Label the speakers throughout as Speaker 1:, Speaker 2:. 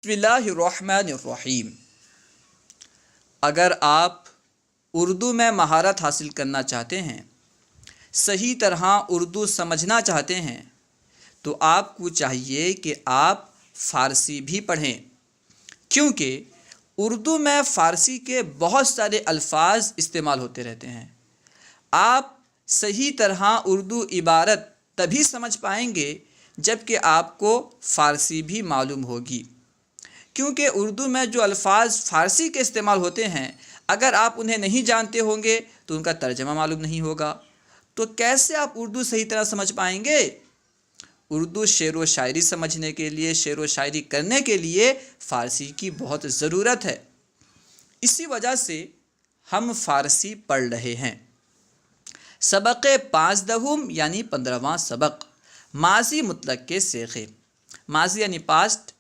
Speaker 1: बिस्मिल्लाहिर्रहमानिर्रहीम। अगर आप उर्दू में महारत हासिल करना चाहते हैं, सही तरह उर्दू समझना चाहते हैं, तो आपको चाहिए कि आप फ़ारसी भी पढ़ें, क्योंकि उर्दू में फ़ारसी के बहुत सारे अल्फाज इस्तेमाल होते रहते हैं। आप सही तरह उर्दू इबारत तभी समझ पाएंगे जबकि आपको फ़ारसी भी मालूम होगी, क्योंकि उर्दू में जो अल्फाज फ़ारसी के इस्तेमाल होते हैं, अगर आप उन्हें नहीं जानते होंगे तो उनका तर्जमा मालूम नहीं होगा। तो कैसे आप उर्दू सही तरह समझ पाएंगे? उर्दू शेर व शायरी समझने के लिए, शेर व शायरी करने के लिए फ़ारसी की बहुत ज़रूरत है। इसी वजह से हम फ़ारसी पढ़ रहे हैं। सबक़ 15 यानी 15वां सबक, माज़ी मुतलक के सेखे। माज़ी यानी पास्ट।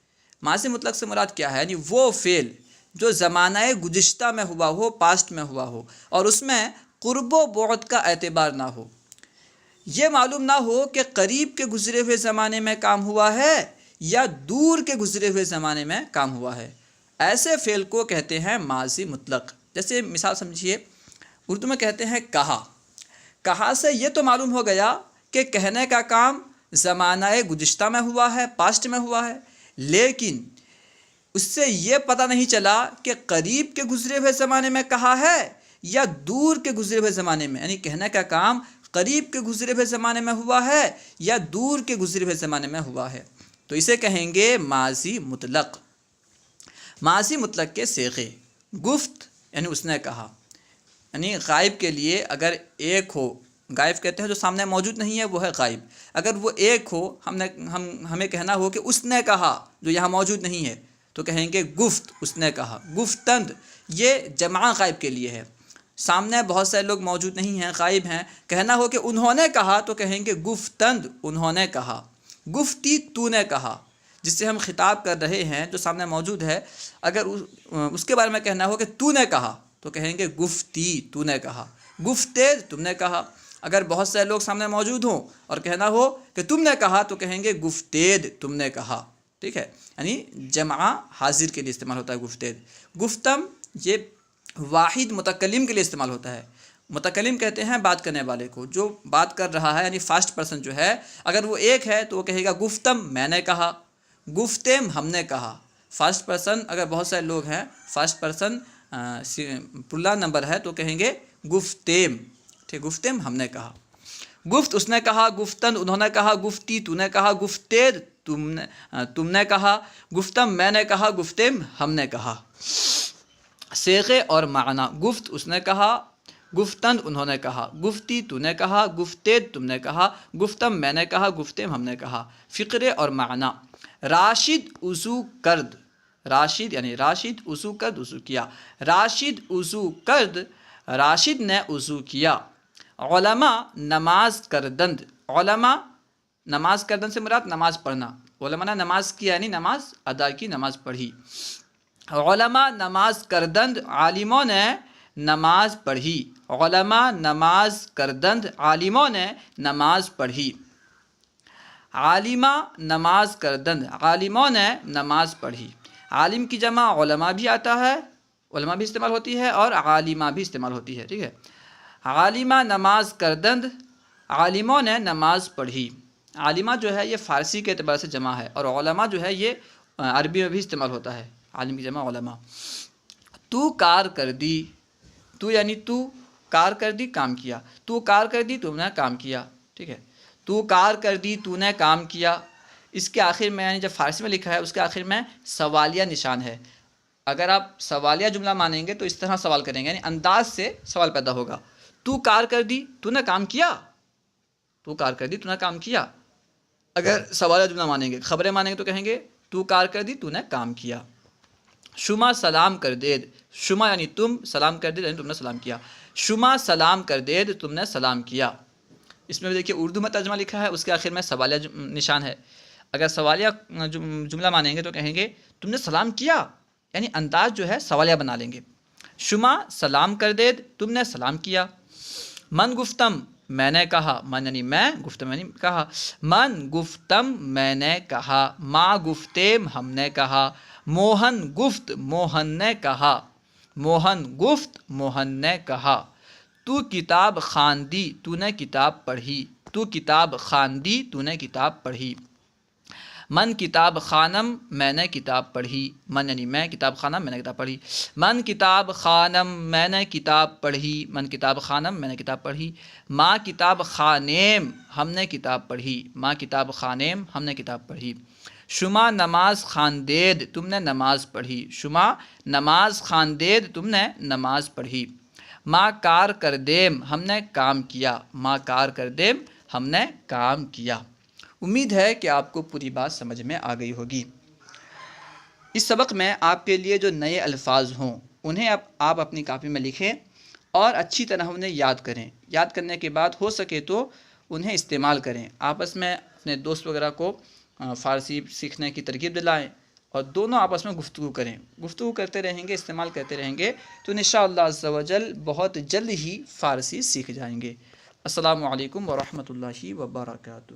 Speaker 1: माज़ी मुतलक से मुराद क्या है? यानी वो फ़ेल जो ज़मानाए गुज़िश्ता में हुआ हो, पास्ट में हुआ हो, और उसमें क़ुर्ब व बुअद का एतबार ना हो। ये मालूम ना हो कि करीब के गुज़रे हुए ज़माने में काम हुआ है या दूर के गुज़रे हुए ज़माने में काम हुआ है। ऐसे फ़ेल को कहते हैं माज़ी मुतलक। जैसे मिसाल समझिए, उर्दू में कहते हैं कहा। कहा से ये तो मालूम हो गया कि कहने का काम ज़मानाए गुज़िश्ता में हुआ है, पास्ट में हुआ है, लेकिन उससे ये पता नहीं चला कि करीब के गुज़रे हुए ज़माने में कहा है या दूर के गुज़रे हुए ज़माने में। यानी कहने का काम करीब के गुज़रे हुए ज़माने में हुआ है या दूर के गुज़रे हुए ज़माने में हुआ है, तो इसे कहेंगे माज़ी मुतलक। माज़ी मुतलक के सेखे। गुफ्त यानी उसने कहा, यानी गायब के लिए अगर एक हो, गायब कहते हैं जो सामने मौजूद नहीं है, वो है गायब। अगर वो एक हो, हमें कहना हो कि उसने कहा, जो यहाँ मौजूद नहीं है, तो कहेंगे गुफ्त, उसने कहा। गुफ्तंद ये जमा गायब के लिए है। सामने बहुत सारे लोग मौजूद नहीं हैं, गायब हैं, कहना हो कि उन्होंने कहा, तो कहेंगे गुफ्तंद, उन्होंने कहा। गुफ्ती, तूने कहा। जिससे हम खिताब कर रहे हैं, जो सामने मौजूद है, अगर उसके बारे में कहना हो कि तूने कहा, तो कहेंगे गुफ्ती, तूने कहा। गुफ्तेद, तुमने कहा। अगर बहुत सारे लोग सामने मौजूद हों और कहना हो कि तुमने कहा, तो कहेंगे गुफ्तेद, तुमने कहा। ठीक है, यानी जमा हाजिर के लिए इस्तेमाल होता है गुफ्तेद। गुफ्तम ये वाहिद मुतकल्लिम के लिए इस्तेमाल होता है। मुतकल्लिम कहते हैं बात करने वाले को, जो बात कर रहा है, यानी फर्स्ट पर्सन जो है, अगर वो एक है तो वो कहेगा गुफ्तम, मैंने कहा। गुफ्तेम, हमने कहा। फर्स्ट पर्सन अगर बहुत सारे लोग हैं, फर्स्ट पर्सन पुल्ला नंबर है, तो कहेंगे गुफ्तेम। ठीक, गुफ्तेम, हमने कहा। गुफ्त, उसने कहा। गुफ्तन, उन्होंने कहा। गुफ्ती, तूने कहा। गुफ्तेद, तुमने कहा। गुफ्तम, मैंने कहा। गुफ्तेम, हमने कहा। सेखे और माना। गुफ्त, उसने कहा। गुफ्तन, उन्होंने कहा। गुफ्ती, तूने कहा। गुफ्तेद, तुमने कहा। गुफ्तम, मैंने कहा। गुफ्तेम, हमने कहा। फ़िक्रे और माना। राशिद उज़ू कर्द। राशिद यानी राशिद, उज़ू कर्द, उज़ू किया। राशिद उज़ू कर्द, राशिद ने उज़ू किया। उलमा नमाज करदंद। उलमा नमाज करदंद से मुराद नमाज पढ़ना। उलमा ने नमाज किया यानी नमाज अदा की, नमाज पढ़ी। उलमा नमाज करदंद, आलिमों ने नमाज पढ़ी। उलमा नमाज करदंद, आलिमों ने नमाज पढ़ी। आलिमा नमाज करदंद, आलिमों ने नमाज पढ़ी। आलिम की जमा उलमा भी आता है, उलमा भी इस्तेमाल होती है, और आलिमा भी इस्तेमाल होती है। ठीक है, आलिमा नमाज करदंद, आलिमों ने नमाज पढ़ी। आलिमा जो है ये फ़ारसी के एतबार से जमा है, और उलमा जो है ये अरबी में भी इस्तेमाल होता है। आलिम की जमा उलमा। तू कार कर दी। तू यानी तू, कार कर दी, काम किया। तू कार कर दी, तुमने काम किया। ठीक है, तू कार कर दी, तूने काम किया। इसके आखिर में, यानी जब फ़ारसी में लिखा है, उसके आखिर में सवालिया निशान है। अगर आप सवालिया जुमला मानेंगे तो इस तरह सवाल करेंगे, यानी अंदाज से सवाल पैदा होगा। तू कार कर दी, तूने काम किया। तू कार कर दी, तूने काम किया। अगर सवालिया जुमला मानेंगे, खबरें मानेंगे, तो कहेंगे तू कार कर दी, तूने काम किया। शुमा सलाम कर देद। शुमा यानी तुम, सलाम कर देद यानी तुमने सलाम किया। शुमा सलाम कर देद, तुमने सलाम किया। इसमें भी देखिए उर्दू में तर्जमा लिखा है, उसके आखिर में सवालिया निशान है। अगर सवालिया जुमला मानेंगे तो कहेंगे तुमने सलाम किया, यानी अंदाज जो है सवालिया बना लेंगे। शुमा सलाम कर देद, तुमने सलाम किया। मन गुफ्तम, मैंने कहा। मन यानी मैं, गुफ्तम यानी कहा। मन गुफ्तम, मैंने कहा। माँ गुफ्तेम, हमने कहा। موہن گفت موہن نے کہا، موہن گفت موہن نے کہا، تو کتاب خواندی تو نے کتاب پڑھی، تو کتاب خواندی تو نے کتاب پڑھی۔ من کتاب خوانم میں نے کتاب پڑھی، من یعنی میں، کتاب خوانم میں نے کتاب پڑھی۔ من کتاب خوانم میں نے کتاب پڑھی، من کتاب خوانم میں نے کتاب پڑھی۔ ماں کتاب خوانیم ہم نے کتاب پڑھی، ماں کتاب خوانیم ہم نے کتاب پڑھی۔ شما نماز خواندید تم نے نماز پڑھی، شما نماز خواندید تم نے نماز پڑھی۔ ما کار کردیم ہم نے کام کیا، ما کار کردیم ہم نے کام کیا۔ امید ہے کہ آپ کو پوری بات سمجھ میں آ گئی ہوگی۔ اس سبق میں آپ کے لیے جو نئے الفاظ ہوں انہیں آپ اپنی کاپی میں لکھیں اور اچھی طرح انہیں یاد کریں۔ یاد کرنے کے بعد ہو سکے تو انہیں استعمال کریں، آپس میں اپنے دوست وغیرہ کو فارسی سیکھنے کی ترغیب دلائیں اور دونوں آپس میں گفتگو کریں۔ گفتگو کرتے رہیں گے، استعمال کرتے رہیں گے تو انشاءاللہ عز و جل بہت جلد ہی فارسی سیکھ جائیں گے۔ السلام علیکم ورحمۃ اللہ وبرکاتہ۔